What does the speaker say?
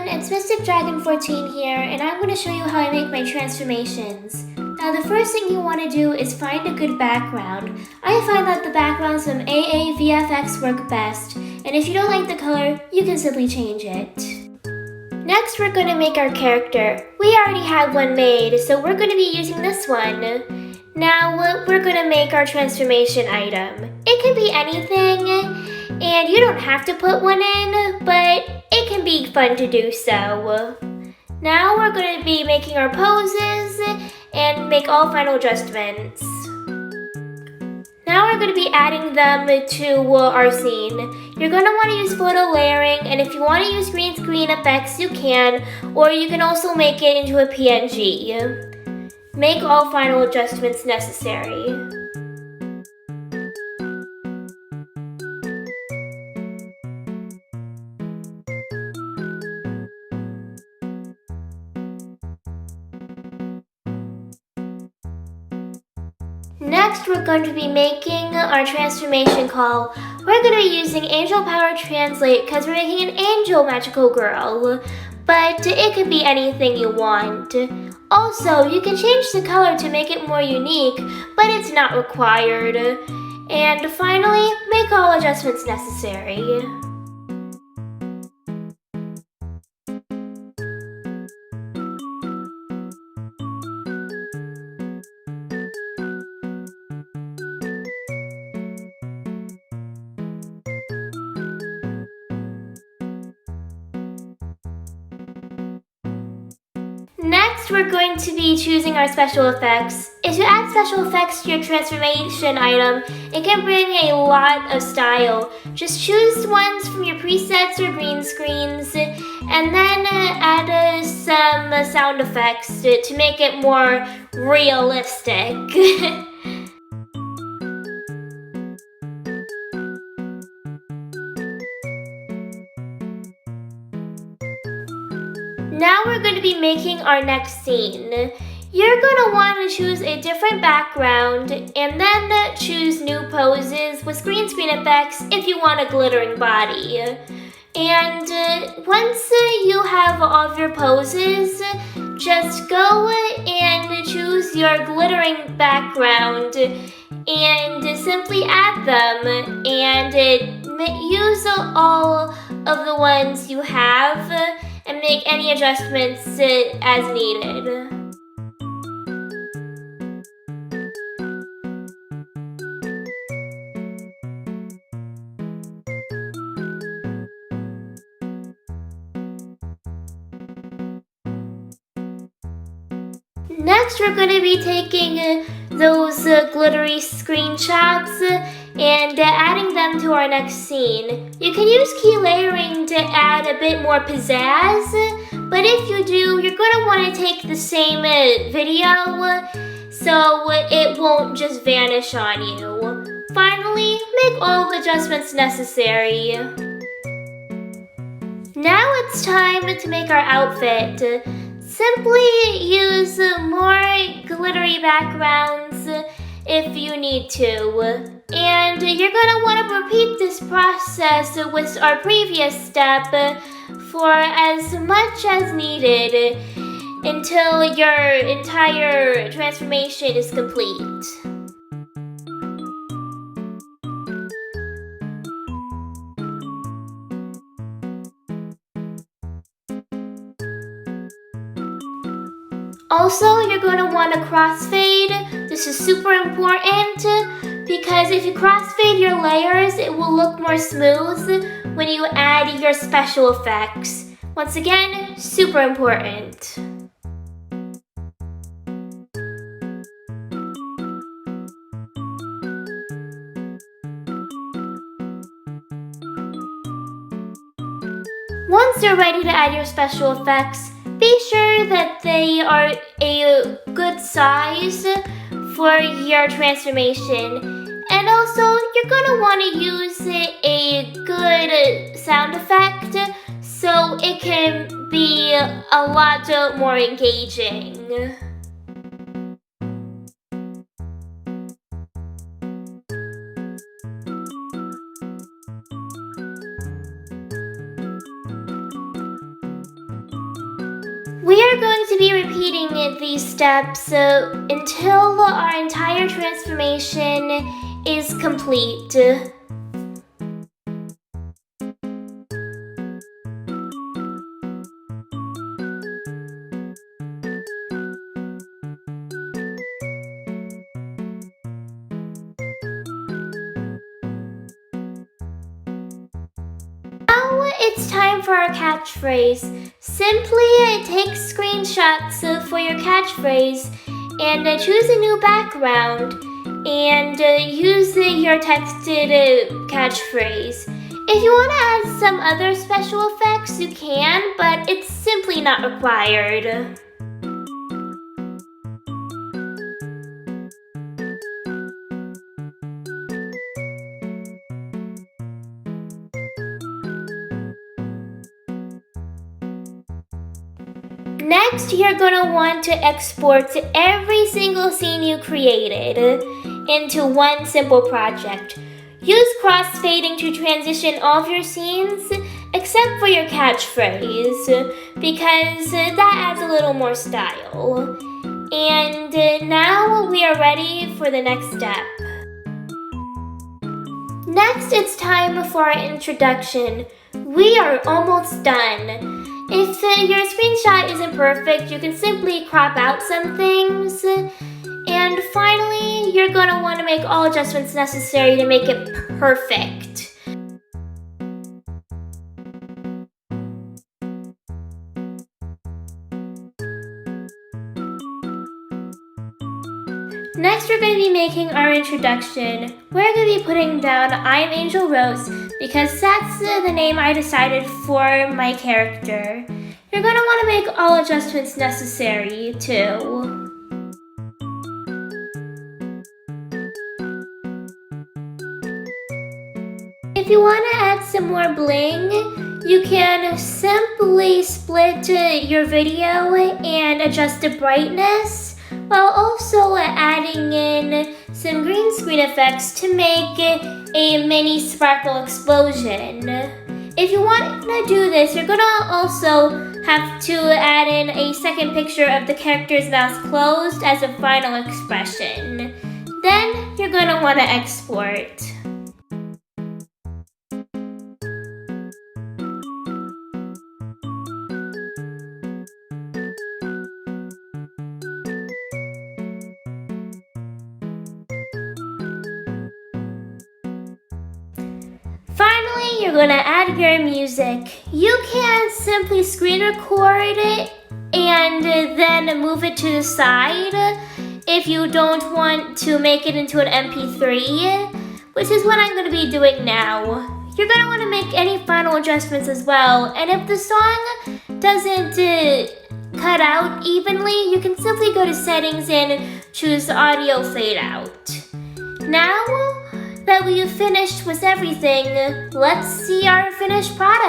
everyone, it's Mystic Dragon 14 here, and I'm going to show you how I make my transformations. Now the first thing you want to do is find a good background. I find that the backgrounds from AAVFX work best, and if you don't like the color, you can simply change it. Next we're going to make our character. We already have one made, so we're going to be using this one. Now we're going to make our transformation item. It can be anything. And you don't have to put one in, but it can be fun to do so. Now we're going to be making our poses and make all final adjustments. Now we're going to be adding them to our scene. You're going to want to use photo layering, and if you want to use green screen effects, you can, or you can also make it into a PNG. Make all final adjustments necessary. Next, we're going to be making our transformation call. We're going to be using Angel Power Translate because we're making an angel magical girl, but it could be anything you want. Also, you can change the color to make it more unique, but it's not required. And finally, make all adjustments necessary. Next, we're going to be choosing our special effects. If you add special effects to your transformation item, it can bring a lot of style. Just choose ones from your presets or green screens, and then add some sound effects to make it more realistic. Now we're going to be making our next scene. You're going to want to choose a different background and then choose new poses with green screen effects if you want a glittering body. And once you have all of your poses, just go and choose your glittering background and simply add them and use all of the ones you have and make any adjustments as needed. Next, we're going to be taking those glittery screenshots and adding them to our next scene. You can use key layering to add a bit more pizzazz, but if you do, you're going to want to take the same video so it won't just vanish on you. Finally, make all the adjustments necessary. Now it's time to make our outfit. Simply use more glittery backgrounds if you need to. And you're going to want to repeat this process with our previous step for as much as needed until your entire transformation is complete. Also, you're going to want to crossfade. This is super important because if you crossfade your layers, it will look more smooth when you add your special effects. Once again, super important. Once you're ready to add your special effects, be sure that they are a good size for your transformation. And also, you're going to want to use a good sound effect so it can be a lot more engaging. We are going to be repeating these steps until our entire transformation is complete. Now it's time for our catchphrase. Simply take screenshots for your catchphrase and choose a new background and use your texted catchphrase. If you want to add some other special effects, you can, but it's simply not required. Next, you're going to want to export every single scene you created into one simple project. Use crossfading to transition all of your scenes except for your catchphrase because that adds a little more style. And now we are ready for the next step. Next, it's time for our introduction. We are almost done. If your screenshot isn't perfect, you can simply crop out some things. And finally, you're going to want to make all adjustments necessary to make it perfect. Next, we're going to be making our introduction. We're going to be putting down I'm Angel Rose because that's the name I decided for my character. You're going to want to make all adjustments necessary too. If you want to add some more bling, you can simply split your video and adjust the brightness, while also adding in some green screen effects to make a mini sparkle explosion. If you want to do this, you're gonna also have to add in a second picture of the character's mouth closed as a final expression. Then you're gonna want to export. Finally, you're going to add your music. You can simply screen record it and then move it to the side if you don't want to make it into an MP3, which is what I'm going to be doing now. You're going to want to make any final adjustments as well, and if the song doesn't cut out evenly, you can simply go to settings and choose audio fade out. Now that we've finished with everything, let's see our finished product.